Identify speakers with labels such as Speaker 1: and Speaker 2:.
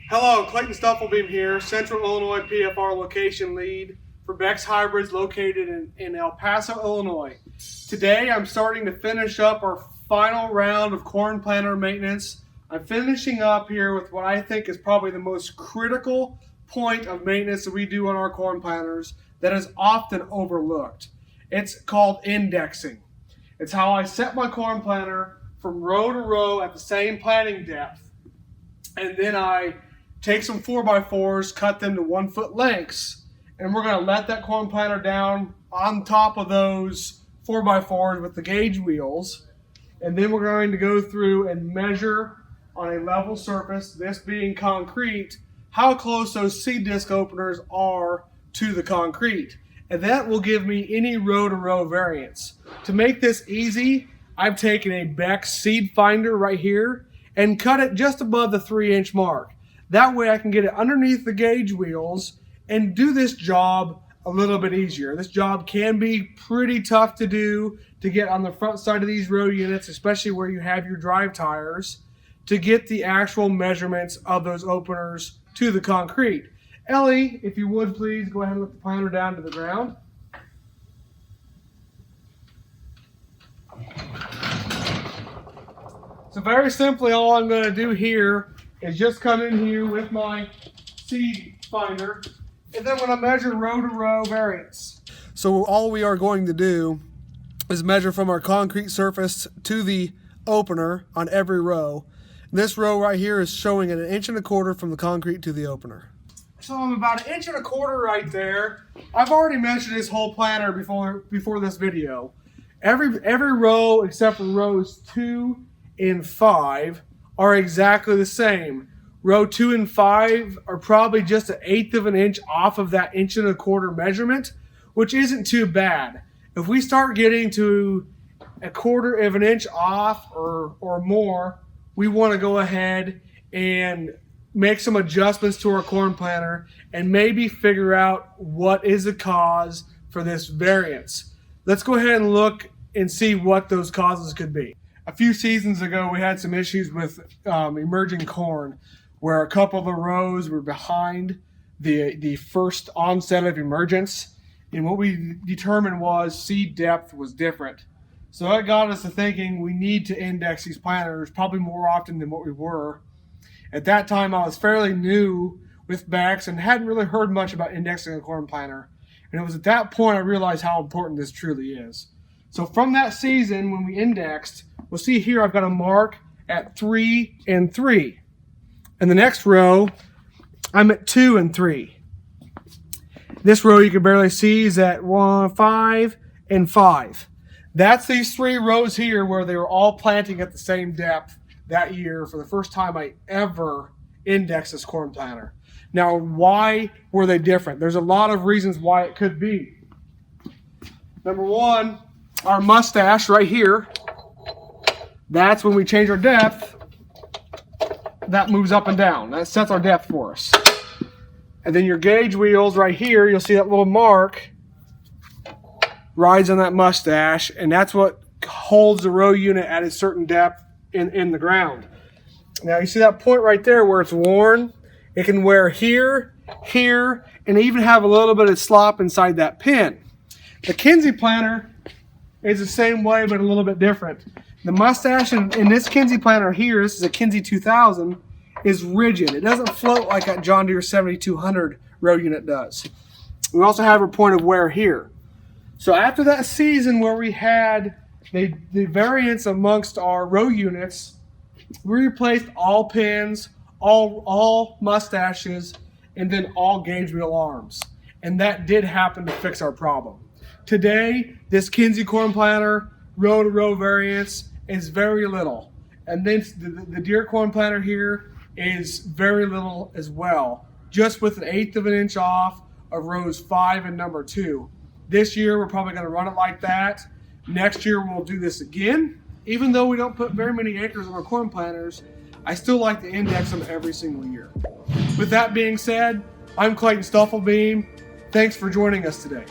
Speaker 1: Hello, Clayton Stufflebeam here, Central Illinois PFR Location Lead for Beck's Hybrids located in El Paso, Illinois. Today I'm starting to finish up our final round of corn planter maintenance. I'm finishing up here with what I think is probably the most critical point of maintenance that we do on our corn planters that is often overlooked. It's called indexing. It's how I set my corn planter from row to row at the same planting depth, and then I take some 4x4s, cut them to 1 foot lengths, and we're going to let that corn planter down on top of those 4x4s with the gauge wheels, and then we're going to go through and measure on a level surface, this being concrete, how close those seed disc openers are to the concrete, and that will give me any row-to-row variance. To make this easy, I've taken a Beck seed finder right here and cut it just above the 3-inch mark. That way I can get it underneath the gauge wheels and do this job a little bit easier. This job can be pretty tough to do, to get on the front side of these row units, especially where you have your drive tires, to get the actual measurements of those openers to the concrete. Ellie, if you would please go ahead and let the planter down to the ground. So very simply, all I'm going to do here is just come in here with my seed finder, and then I'm going to measure row to row variance. So all we are going to do is measure from our concrete surface to the opener on every row. And this row right here is showing an 1.25 inches from the concrete to the opener. So I'm about 1.25 inches right there. I've already measured this whole planter before this video. Every row except for rows 2 and 5 are exactly the same. Row 2 and 5 are probably just 1/8 of an inch off of that 1.25 inch measurement, which isn't too bad. If we start getting to 1/4 of an inch off or more, we want to go ahead and make some adjustments to our corn planter and maybe figure out what is the cause for this variance. Let's go ahead and look and see what those causes could be. A few seasons ago, we had some issues with emerging corn where a couple of the rows were behind the first onset of emergence. And what we determined was seed depth was different. So that got us to thinking we need to index these planters probably more often than what we were. At that time, I was fairly new with Becks and hadn't really heard much about indexing a corn planter. And it was at that point I realized how important this truly is. So from that season, when we indexed, we'll see here I've got a mark at 3 and 3. And the next row, I'm at 2 and 3. This row you can barely see is at 1, 5 and 5. That's these 3 rows here where they were all planting at the same depth that year for the first time I ever indexed this corn planter. Now, why were they different? There's a lot of reasons why it could be. Number one, our mustache right here, that's when we change our depth, that moves up and down. That sets our depth for us. And then your gauge wheels right here, you'll see that little mark rides on that mustache, and that's what holds the row unit at a certain depth in the ground. Now you see that point right there where it's worn? It can wear here, here, and even have a little bit of slop inside that pin. The Kinsey planter is the same way, but a little bit different. The mustache in this Kinsey planter here, this is a Kinsey 2000, is rigid. It doesn't float like that John Deere 7200 row unit does. We also have a point of wear here. So after that season where we had the variance amongst our row units, we replaced all pins, all mustaches, and then all gauge wheel arms. And that did happen to fix our problem. Today, this Kinsey corn planter row-to-row variance is very little. And then the Deere corn planter here is very little as well, just with 1/8 of an inch off of rows 5 and number 2. This year, we're probably going to run it like that. Next year, we'll do this again. Even though we don't put very many acres on our corn planters, I still like to index them every single year. With that being said, I'm Clayton Stufflebeam. Thanks for joining us today.